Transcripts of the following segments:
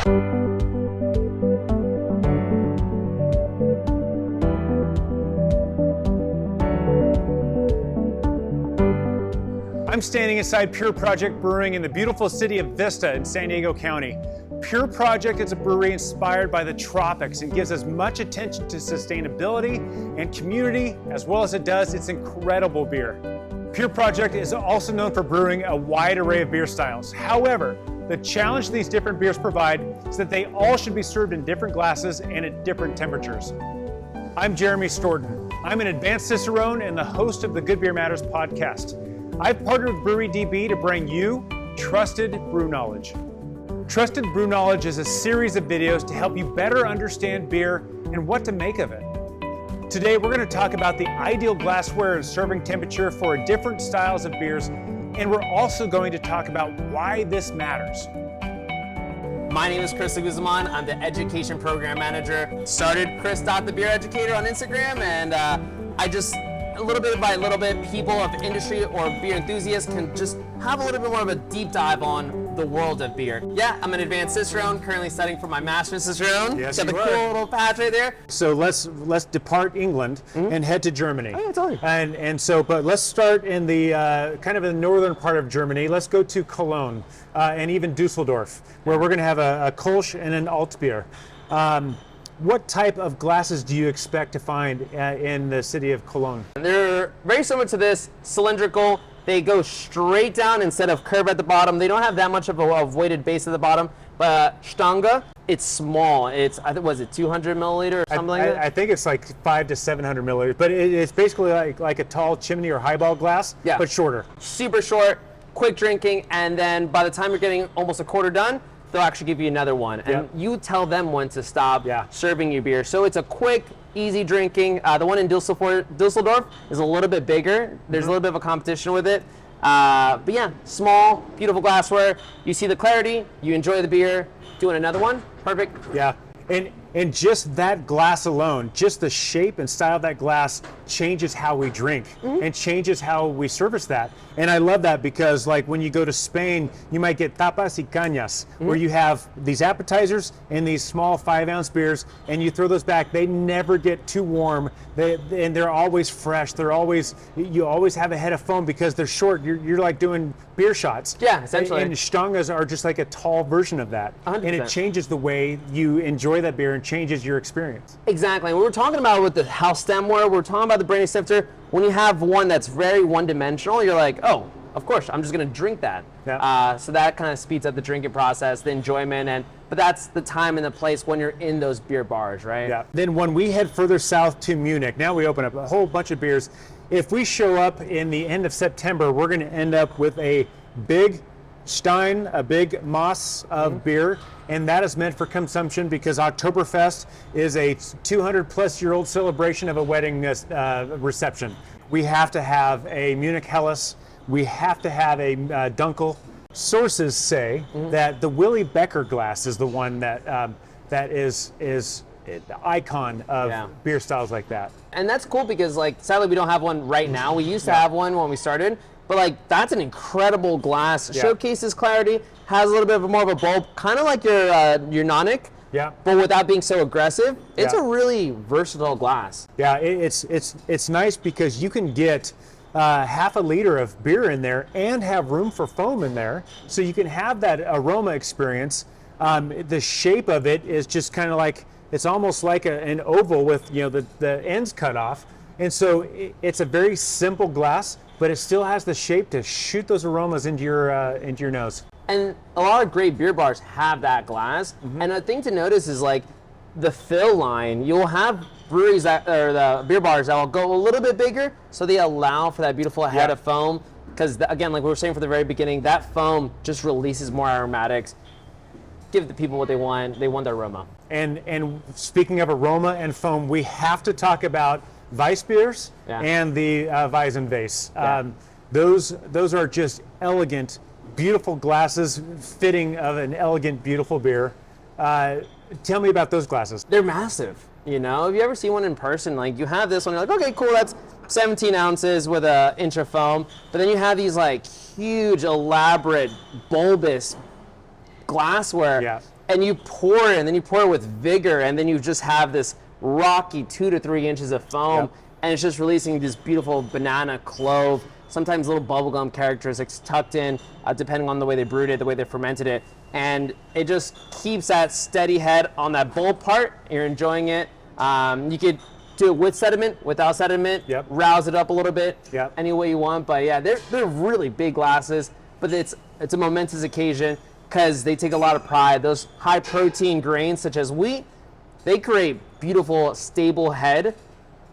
I'm standing inside Pure Project Brewing in the beautiful city of Vista in San Diego County. Pure Project is a brewery inspired by the tropics and gives as much attention to sustainability and community as well as it does its incredible beer. Pure Project is also known for brewing a wide array of beer styles. However, the challenge these different beers provide is that they all should be served in different glasses and at different temperatures. I'm Jeremy Storton. I'm an advanced Cicerone and the host of the Good Beer Matters podcast. I've partnered with Brewery DB to bring you Trusted BrewKnowledge. Trusted BrewKnowledge is a series of videos to help you better understand beer and what to make of it. Today we're going to talk about the ideal glassware and serving temperature for different styles of beers, and we're also going to talk about why this matters. My name is Chris Guzman. I'm the Education Program Manager. Started Chris.thebeereducator on Instagram, and a little bit by little bit, people of industry or beer enthusiasts can just have a little bit more of a deep dive on the world of beer. Yeah, I'm an advanced Cicerone, currently studying for my Master's Cicerone. Yes, got the cool little patch right there. So let's depart England and head to Germany. Oh, yeah, totally. But let's start in the kind of the northern part of Germany. Let's go to Cologne and even Dusseldorf, where we're going to have a Kolsch and an Altbier. What type of glasses do you expect to find in the city of Cologne? They're very similar to this, cylindrical. They go straight down instead of curve at the bottom. They don't have that much of a weighted base at the bottom. But Stange, it's small. It's, I think, was it 200 milliliter or something like that? I think it's like 500 to 700 milliliters, but it's basically like a tall chimney or highball glass, but shorter. Super short, quick drinking, and then by the time you're getting almost a quarter done, they'll actually give you another one. And you tell them when to stop serving you beer. So it's a quick, easy drinking. The one in Dusseldorf is a little bit bigger. There's a little bit of a competition with it. But yeah, small, beautiful glassware. You see the clarity, you enjoy the beer. Doing another one, perfect. Yeah, and just that glass alone, just the shape and style of that glass changes how we drink and changes how we service that. And I love that because like when you go to Spain, you might get tapas y cañas, where you have these appetizers and these small 5-ounce beers, and you throw those back. They never get too warm, and they're always fresh. You always have a head of foam because they're short. You're like doing beer shots. Yeah, essentially. And Stanges are just like a tall version of that. 100%. And it changes the way you enjoy that beer and changes your experience. Exactly. We were talking about with the house stemware, we're talking about the brandy snifter. When you have one that's very one-dimensional, you're like, oh, of course, I'm just going to drink that. Yeah. So that kind of speeds up the drinking process, the enjoyment, but that's the time and the place when you're in those beer bars, right? Yeah. Then when we head further south to Munich, now we open up a whole bunch of beers. If we show up in the end of September, we're going to end up with a big Stein, a big Mass of beer, and that is meant for consumption because Oktoberfest is a 200-plus-year-old celebration of a wedding reception. We have to have a Munich Helles. We have to have a Dunkel. Sources say that the Willy Becker glass is the one that is the icon of beer styles like that. And that's cool because, like, sadly we don't have one right now. We used to have one when we started. But like that's an incredible glass. Showcases clarity, has a little bit more of a bulb, kind of like your Nonic, but without being so aggressive. It's a really versatile glass. Yeah, it's nice because you can get half a liter of beer in there and have room for foam in there, so you can have that aroma experience. The shape of it is just kind of like, it's almost like an oval with the ends cut off, and so it's a very simple glass, but it still has the shape to shoot those aromas into your nose. And a lot of great beer bars have that glass. And a thing to notice is like the fill line. You'll have breweries or the beer bars that will go a little bit bigger, so they allow for that beautiful head of foam. Because again, like we were saying from the very beginning, that foam just releases more aromatics. Give the people what they want. They want their aroma. And speaking of aroma and foam, we have to talk about Weiss beers and the Weizenweiss. Those are just elegant, beautiful glasses, fitting of an elegant, beautiful beer. Tell me about those glasses. They're massive. You know, if you ever see one in person, like you have this one, you're like, okay, cool, that's 17 ounces with an inch of foam. But then you have these like huge, elaborate, bulbous glassware. and you pour it, and then you pour it with vigor, and then you just have this rocky 2 to 3 inches of foam, and it's just releasing this beautiful banana, clove, sometimes little bubblegum characteristics tucked in, depending on the way they brewed it, the way they fermented it, and it just keeps that steady head on that bold part. You're enjoying it. You could do it with sediment, without sediment, rouse it up a little bit, any way you want. But yeah, they're really big glasses, but it's a momentous occasion because they take a lot of pride. Those high protein grains such as wheat, they create beautiful, stable head.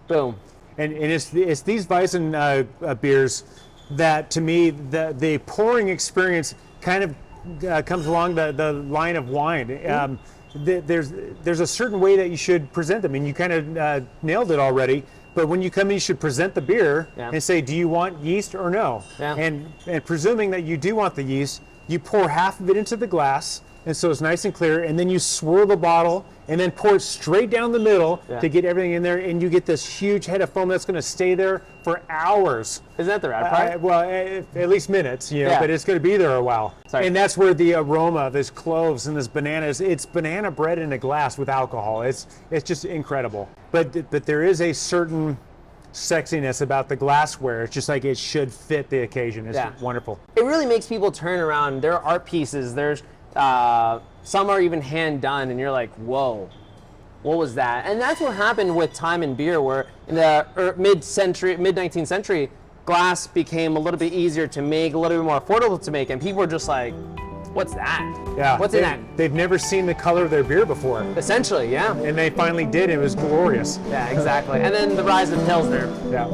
Boom. And it's these Weizen beers that, to me, the pouring experience kind of comes along the line of wine. There's a certain way that you should present them, and you kind of nailed it already. But when you come in, you should present the beer and say, do you want yeast or no? And presuming that you do want the yeast, you pour half of it into the glass, and so it's nice and clear, and then you swirl the bottle and then pour it straight down the middle to get everything in there, and you get this huge head of foam that's going to stay there for hours. Isn't that the rad part? Well, at least minutes, you know, but it's going to be there a while. And that's where the aroma, this cloves and this bananas, it's banana bread in a glass with alcohol. It's just incredible. But there is a certain sexiness about the glassware. It's just like it should fit the occasion. It's wonderful. It really makes people turn around. There are art pieces. There's some are even hand done, and you're like, whoa, what was that? And that's what happened with time in beer, where in the mid 19th century, glass became a little bit easier to make, a little bit more affordable to make, and people were just like, what's that? Yeah. What's in that? They've never seen the color of their beer before. Essentially, yeah. And they finally did. It was glorious. Yeah, exactly. And then the rise of Pilsner. Yeah.